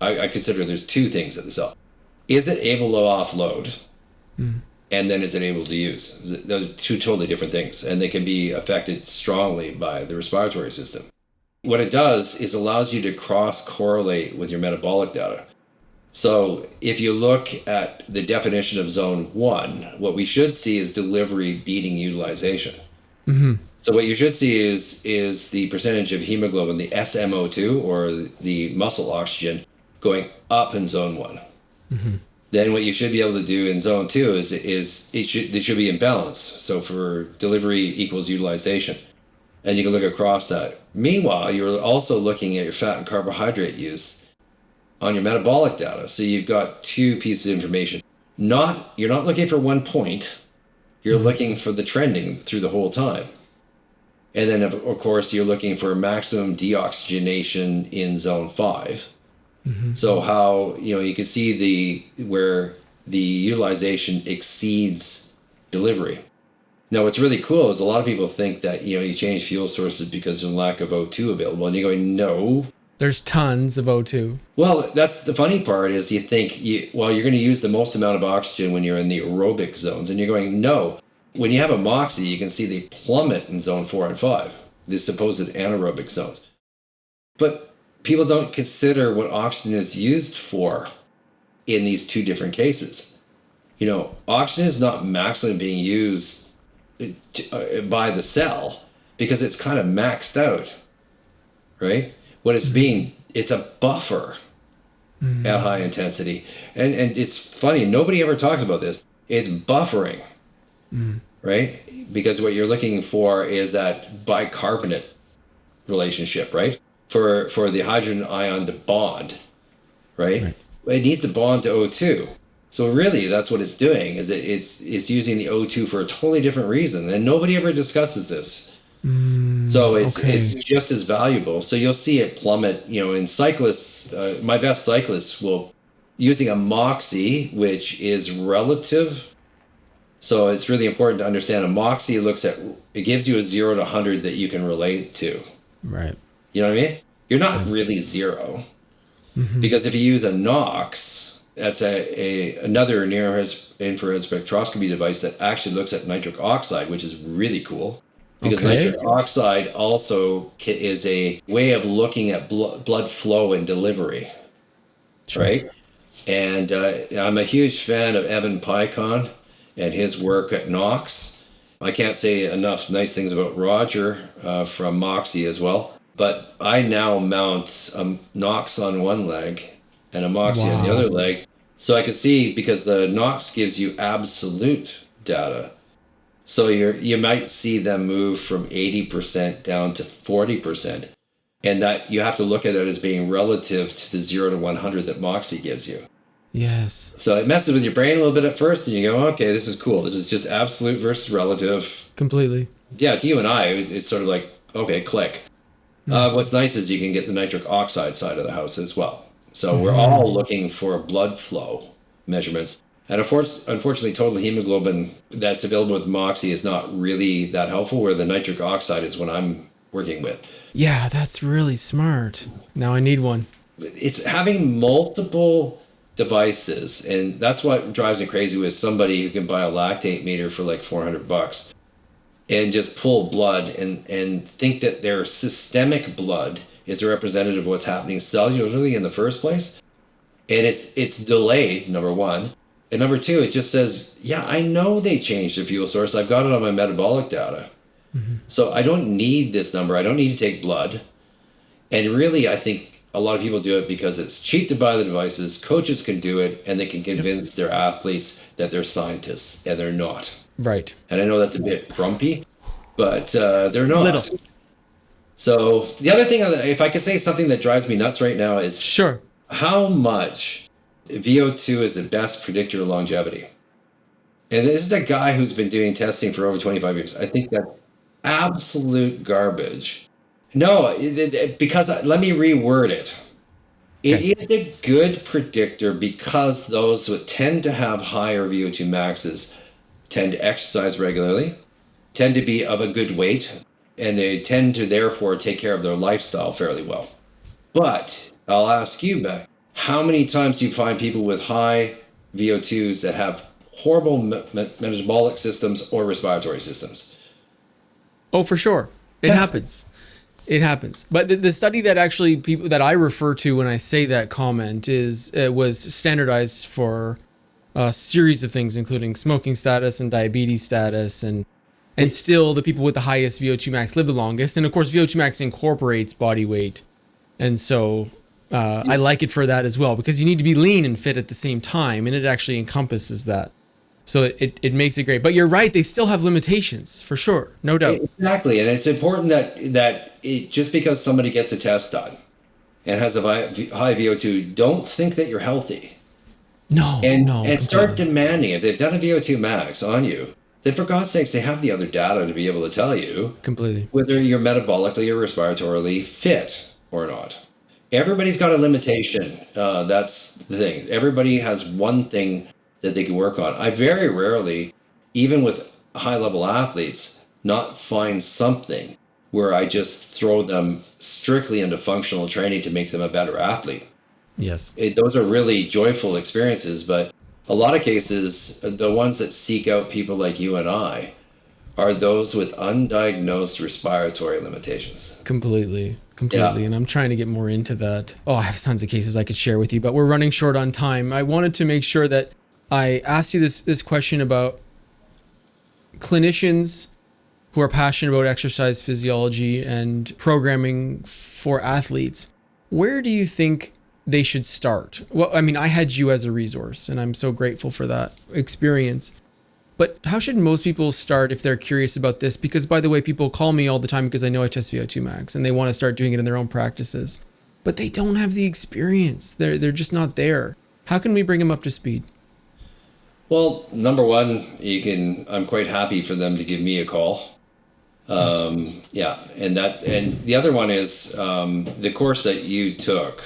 I consider there's 2 things at the cell. Is it able to offload? And then is it able to use? Those are 2 totally different things, and they can be affected strongly by the respiratory system. What it does is allows you to cross-correlate with your metabolic data. So if you look at the definition of zone 1, what we should see is delivery beating utilization. Mm-hmm. So what you should see is the percentage of hemoglobin, the SMO2, or the muscle oxygen, going up in zone 1. Mm-hmm. Then what you should be able to do in zone 2 is they should be in balance. So for delivery equals utilization. And you can look across that. Meanwhile, you're also looking at your fat and carbohydrate use on your metabolic data. So you've got 2 pieces of information. You're not looking for one point. You're looking for the trending through the whole time. And then, of course, you're looking for maximum deoxygenation in zone 5. Mm-hmm. So how, you can see where the utilization exceeds delivery. Now, what's really cool is a lot of people think that, you change fuel sources because of lack of O2 available. And you're going, no. There's tons of O2. Well, that's the funny part is you think, you're going to use the most amount of oxygen when you're in the aerobic zones. And you're going, no. When you have a MOXIE, you can see they plummet in zone 4 and 5, the supposed anaerobic zones. But people don't consider what oxygen is used for in these two different cases. Oxygen is not maximally being used by the cell because it's kind of maxed out, right? What it's being, it's a buffer at high intensity. And it's funny, nobody ever talks about this. It's buffering, right? Because what you're looking for is that bicarbonate relationship, right? For the hydrogen ion to bond, right? It needs to bond to O2. So really, that's what it's doing, is it's using the O2 for a totally different reason, and nobody ever discusses this. So it's just as valuable. So you'll see it plummet. In cyclists, my best cyclists will using a MOXIE, which is relative. So it's really important to understand a MOXIE it gives you a 0 to 100 that you can relate to. Right. You know what I mean? You're not really zero, because if you use a NOx, that's another near-infrared spectroscopy device that actually looks at nitric oxide, which is really cool. Because nitric oxide also is a way of looking at blood flow and delivery, right? And I'm a huge fan of Evan Picon and his work at NOx. I can't say enough nice things about Roger from MOXIE as well. But I now mount a NOx on one leg and a MOXIE on the other leg. So I can see, because the NOx gives you absolute data. So you might see them move from 80% down to 40%. And that you have to look at it as being relative to the 0 to 100 that MOXIE gives you. Yes. So it messes with your brain a little bit at first, and you go, okay, this is cool. This is just absolute versus relative. Completely. Yeah, to you and I, it's sort of like, okay, click. What's nice is you can get the nitric oxide side of the house as well. So we're all looking for blood flow measurements. And unfortunately, total hemoglobin that's available with MOXIE is not really that helpful, where the nitric oxide is what I'm working with. Yeah, that's really smart. Now I need one. It's having multiple devices, and that's what drives me crazy with somebody who can buy a lactate meter for like $400 and just pull blood and think that their systemic blood is a representative of what's happening cellularly in the first place. And it's delayed, number one. And number two, it just says, yeah, I know they changed the fuel source. I've got it on my metabolic data. So I don't need this number. I don't need to take blood. And really, I think a lot of people do it because it's cheap to buy the devices. Coaches can do it, and they can convince their athletes that they're scientists, and they're not. Right. And I know that's a bit grumpy, but they're not. Little. So the other thing, if I could say something that drives me nuts right now, is how much VO2 is the best predictor of longevity. And this is a guy who's been doing testing for over 25 years. I think that's absolute garbage. No, because let me reword it. It is a good predictor because those who tend to have higher VO2 maxes tend to exercise regularly, tend to be of a good weight, and they tend to therefore take care of their lifestyle fairly well. But I'll ask you, Beck, how many times do you find people with high VO2s that have horrible metabolic systems or respiratory systems? Oh, for sure. It happens. It happens. But the study that actually people that I refer to when I say that comment was standardized for a series of things, including smoking status and diabetes status, and still the people with the highest VO2 max live the longest. And of course, VO2 max incorporates body weight, and so I like it for that as well, because you need to be lean and fit at the same time, and it actually encompasses that. So it makes it great. But you're right, they still have limitations, for sure, no doubt. Exactly, and it's important that just because somebody gets a test done and has a high VO2, don't think that you're healthy. No, and start demanding, if they've done a VO2 max on you, then for God's sakes, they have the other data to be able to tell you completely whether you're metabolically or respiratorily fit or not. Everybody's got a limitation. That's the thing. Everybody has one thing that they can work on. I very rarely, even with high-level athletes, not find something where I just throw them strictly into functional training to make them a better athlete. Yes. Those are really joyful experiences, but a lot of cases, the ones that seek out people like you and I are those with undiagnosed respiratory limitations. Completely. And I'm trying to get more into that. Oh, I have tons of cases I could share with you, but we're running short on time. I wanted to make sure that I asked you this question about clinicians who are passionate about exercise physiology and programming for athletes. Where do you think they should start? Well, I mean, I had you as a resource, and I'm so grateful for that experience. But how should most people start if they're curious about this? Because, by the way, people call me all the time because I know I test VO2 max and they want to start doing it in their own practices. But they don't have the experience. They're just not there. How can we bring them up to speed? Well, number one, I'm quite happy for them to give me a call. And the other one is the course that you took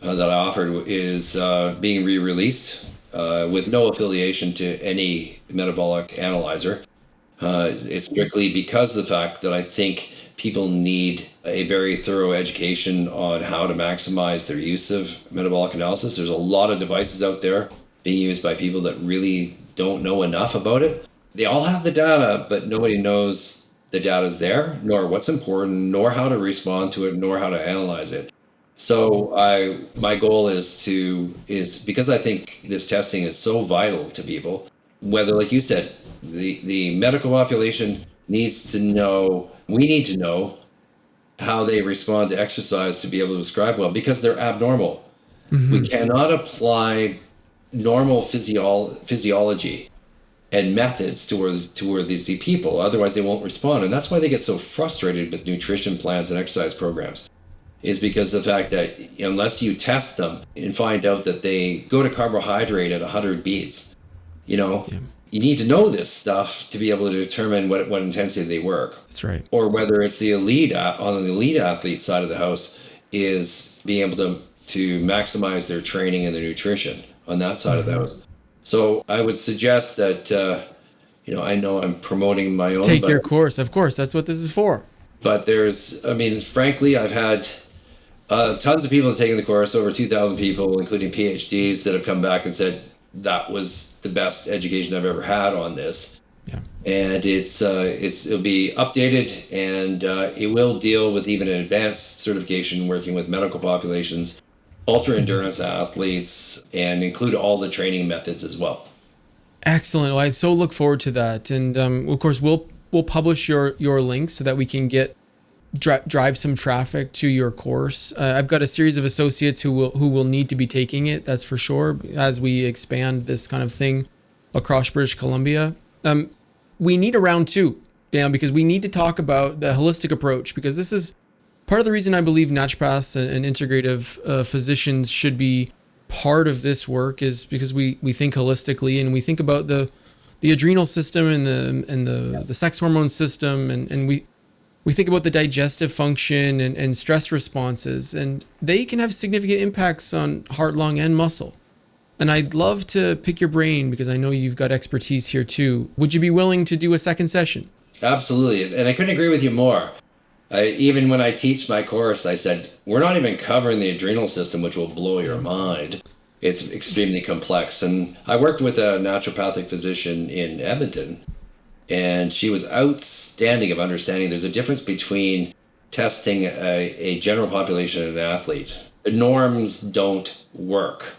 that I offered is being re-released. With no affiliation to any metabolic analyzer. It's strictly because of the fact that I think people need a very thorough education on how to maximize their use of metabolic analysis. There's a lot of devices out there being used by people that really don't know enough about it. They all have the data, but nobody knows the data's there, nor what's important, nor how to respond to it, nor how to analyze it. So my goal is because I think this testing is so vital to people, whether, like you said, the medical population needs to know, we need to know how they respond to exercise to be able to prescribe well, because they're abnormal. Mm-hmm. We cannot apply normal physiology and methods toward these people, otherwise they won't respond. And that's why they get so frustrated with nutrition plans and exercise programs. Is because of the fact that unless you test them and find out that they go to carbohydrate at 100 beats, you need to know this stuff to be able to determine what intensity they work. That's right. Or whether it's the elite on the elite athlete side of the house is being able to maximize their training and their nutrition on that side of the house. So I would suggest that, I know I'm promoting my own. Take your course. Of course, that's what this is for. But frankly, I've had tons of people have taken the course, over 2,000 people, including PhDs, that have come back and said that was the best education I've ever had on this. Yeah. And it'll be updated, and it will deal with even an advanced certification working with medical populations, ultra endurance athletes, and include all the training methods as well. Excellent. Well, I so look forward to that. And of course, we'll publish your links so that we can drive some traffic to your course. I've got a series of associates who will need to be taking it, that's for sure, as we expand this kind of thing across British Columbia. We need a round two, Dan, because we need to talk about the holistic approach, because this is part of the reason I believe naturopaths and integrative physicians should be part of this work, is because we think holistically, and we think about the adrenal system and the sex hormone system, and we think about the digestive function and stress responses, and they can have significant impacts on heart, lung, and muscle. And I'd love to pick your brain, because I know you've got expertise here too. Would you be willing to do a second session? Absolutely. And I couldn't agree with you more. Even when I teach my course, I said, we're not even covering the adrenal system, which will blow your mind. It's extremely complex. And I worked with a naturopathic physician in Edmonton, and she was outstanding of understanding there's a difference between testing a general population and an athlete. The norms don't work.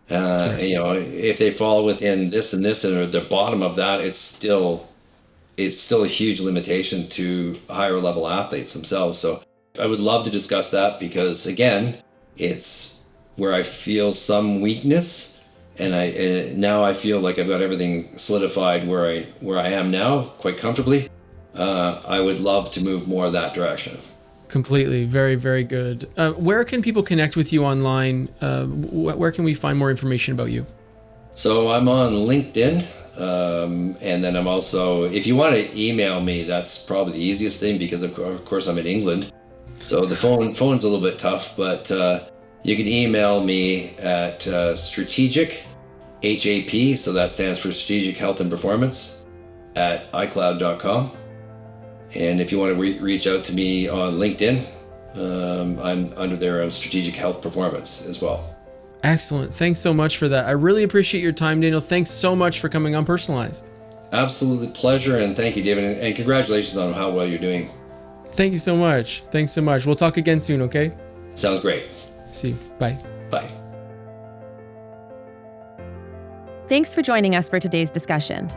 Right. If they fall within this and this, and at the bottom of that, it's still a huge limitation to higher level athletes themselves. So I would love to discuss that, because again, it's where I feel some weakness. And now I feel like I've got everything solidified where I am now, quite comfortably. I would love to move more that direction. Completely. Very, very good. Where can people connect with you online? Where can we find more information about you? So I'm on LinkedIn. And then I'm also, if you want to email me, that's probably the easiest thing, because of course I'm in England. So the phone's a little bit tough, but you can email me at strategic HAP, so that stands for Strategic Health and Performance, at iCloud.com. And if you want to reach out to me on LinkedIn, I'm under there on Strategic Health Performance as well. Excellent. Thanks so much for that. I really appreciate your time, Daniel. Thanks so much for coming on Personalized. Absolutely pleasure, and thank you, David, and congratulations on how well you're doing. Thank you so much. Thanks so much. We'll talk again soon, okay? Sounds great. See you. Bye. Bye. Thanks for joining us for today's discussion.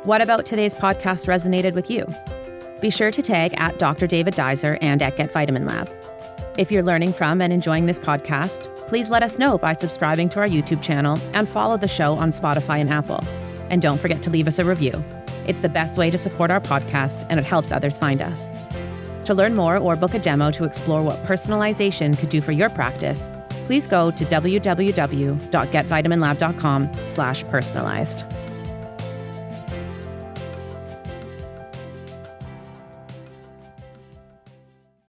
What about today's podcast resonated with you? Be sure to tag at Dr. David Dizer and at Get Vitamin Lab. If you're learning from and enjoying this podcast, please let us know by subscribing to our YouTube channel and follow the show on Spotify and Apple. And don't forget to leave us a review. It's the best way to support our podcast, and it helps others find us. To learn more or book a demo to explore what personalization could do for your practice, please go to www.getvitaminlab.com/personalized.